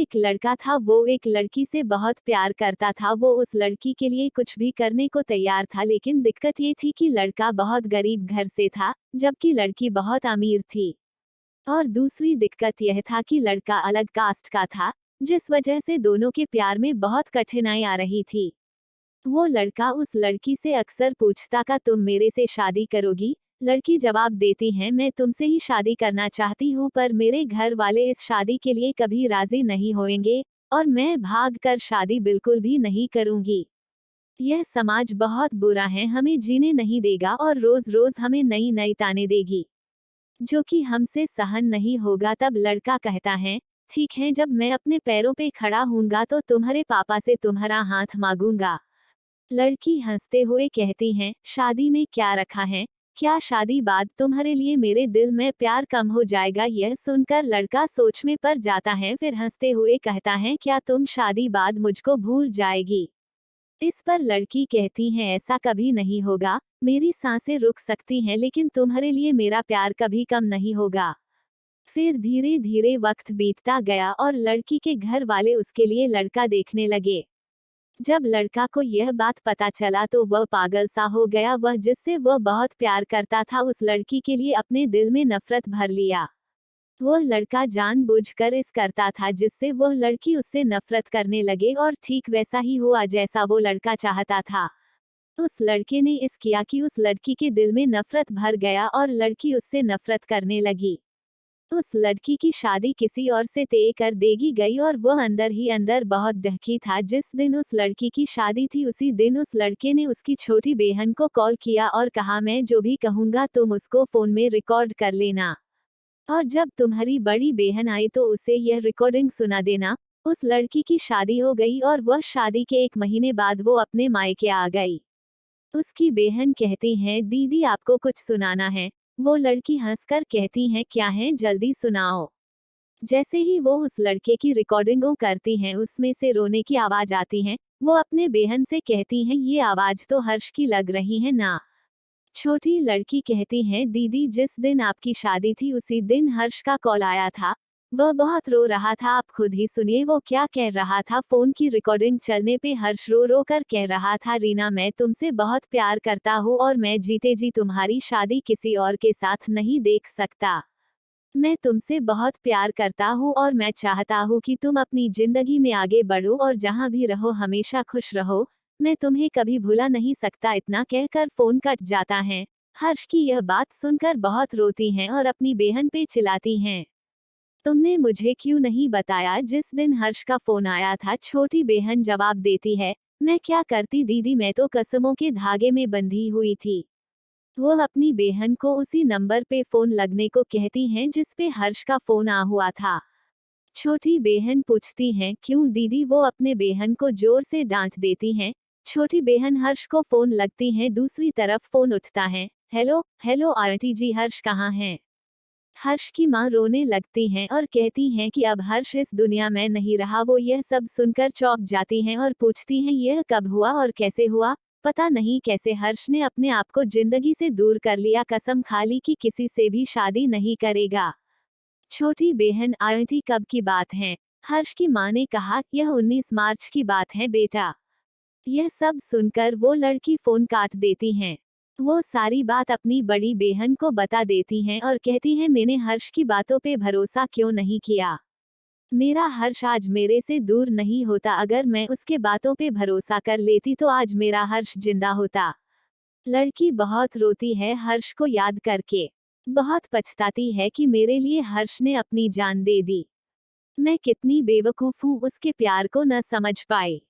एक लड़का था, वो एक लड़की से बहुत प्यार करता था। वो उस लड़की के लिए कुछ भी करने को तैयार था, लेकिन दिक्कत ये थी कि लड़का बहुत गरीब घर से था, जबकि लड़की बहुत अमीर थी। और दूसरी दिक्कत यह था कि लड़का अलग कास्ट का था, जिस वजह से दोनों के प्यार में बहुत कठिनाई आ रही थी। वो लड़का उस लड़की से अक्सर पूछता का तुम मेरे से शादी करोगी? लड़की जवाब देती है मैं तुमसे ही शादी करना चाहती हूँ, पर मेरे घर वाले इस शादी के लिए कभी राजी नहीं होंगे और मैं भाग कर शादी बिल्कुल भी नहीं करूंगी। यह समाज बहुत बुरा है, हमें जीने नहीं देगा और रोज रोज हमें नई नई ताने देगी, जो कि हमसे सहन नहीं होगा। तब लड़का कहता है ठीक है, जब मैं अपने पैरों पे खड़ा हूँगा तो तुम्हारे पापा से तुम्हारा हाथ मांगूंगा। लड़की हंसते हुए कहती है शादी में क्या रखा है, क्या शादी बाद तुम्हारे लिए मेरे दिल में प्यार कम हो जाएगा? यह सुनकर लड़का सोच में पड़ जाता है, फिर हंसते हुए कहता है क्या तुम शादी बाद मुझको भूल जाएगी? इस पर लड़की कहती है ऐसा कभी नहीं होगा, मेरी सांसें रुक सकती हैं लेकिन तुम्हारे लिए मेरा प्यार कभी कम नहीं होगा। फिर धीरे धीरे वक्त बीतता गया और लड़की के घर वाले उसके लिए लड़का देखने लगे। जब लड़का को यह बात पता चला तो वह पागल सा हो गया। वह जिससे वह बहुत प्यार करता था, उस लड़की के लिए अपने दिल में नफरत भर लिया। वह लड़का जानबूझकर इस करता था जिससे वह लड़की उससे नफरत करने लगे, और ठीक वैसा ही हुआ जैसा वो लड़का चाहता था। उस लड़के ने इस किया कि उस लड़की के दिल में नफरत भर गया और लड़की उससे नफरत करने लगी। उस लड़की की शादी किसी और से तय कर देगी गई और वह अंदर ही अंदर बहुत दुखी था। जिस दिन उस लड़की की शादी थी, उसी दिन उस लड़के ने उसकी छोटी बहन को कॉल किया और कहा मैं जो भी कहूंगा तुम उसको फोन में रिकॉर्ड कर लेना, और जब तुम्हारी बड़ी बहन आई तो उसे यह रिकॉर्डिंग सुना देना। उस लड़की की शादी हो गई और वह शादी के 1 महीने बाद वो अपने मायके आ गई। उसकी बहन कहती है दीदी आपको कुछ सुनाना है। वो लड़की हंसकर कहती है क्या है, जल्दी सुनाओ। जैसे ही वो उस लड़के की रिकॉर्डिंगों करती हैं, उसमें से रोने की आवाज आती है। वो अपने बहन से कहती हैं ये आवाज तो हर्ष की लग रही है ना। छोटी लड़की कहती है दीदी जिस दिन आपकी शादी थी उसी दिन हर्ष का कॉल आया था। वह बहुत रो रहा था, आप खुद ही सुनिए वो क्या कह रहा था। फोन की रिकॉर्डिंग चलने पे हर्ष रो रो कर कह रहा था रीना मैं तुमसे बहुत प्यार करता हूँ और मैं जीते जी तुम्हारी शादी किसी और के साथ नहीं देख सकता। मैं तुमसे बहुत प्यार करता हूँ और मैं चाहता हूँ कि तुम अपनी जिंदगी में आगे बढ़ो और जहाँ भी रहो हमेशा खुश रहो। मैं तुम्हें कभी भुला नहीं सकता। इतना कहकर फोन कट जाता है। हर्ष की यह बात सुनकर बहुत रोती हैं और अपनी बहन पे चिल्लाती हैं तुमने मुझे क्यों नहीं बताया जिस दिन हर्ष का फोन आया था। छोटी बहन जवाब देती है मैं क्या करती दीदी, मैं तो कसमों के धागे में बंधी हुई थी। वो अपनी बहन को उसी नंबर पे फोन लगने को कहती हैं जिस पे हर्ष का फोन आ हुआ था। छोटी बहन पूछती हैं क्यों दीदी, वो अपने बहन को जोर से डांट देती हैं। छोटी बहन हर्ष को फोन लगती है, दूसरी तरफ फोन उठता है। हेलो हेलो आंटी जी, हर्ष कहाँ हैं? हर्ष की माँ रोने लगती हैं और कहती हैं कि अब हर्ष इस दुनिया में नहीं रहा। वो यह सब सुनकर चौंक जाती हैं और पूछती हैं यह कब हुआ और कैसे हुआ? पता नहीं कैसे हर्ष ने अपने आप को जिंदगी से दूर कर लिया, कसम खा ली कि किसी से भी शादी नहीं करेगा। छोटी बहन आंटी कब की बात है? हर्ष की माँ ने कहा यह 19 मार्च की बात है बेटा। यह सब सुनकर वो लड़की फोन काट देती हैं। वो सारी बात अपनी बड़ी बहन को बता देती हैं और कहती हैं मैंने हर्ष की बातों पे भरोसा क्यों नहीं किया। मेरा हर्ष आज मेरे से दूर नहीं होता, अगर मैं उसके बातों पे भरोसा कर लेती तो आज मेरा हर्ष जिंदा होता। लड़की बहुत रोती है हर्ष को याद करके। बहुत पछताती है कि मेरे लिए हर्ष ने अपनी जान दे दी। मैं कितनी बेवकूफ हूँ, उसके प्यार को न समझ पाई।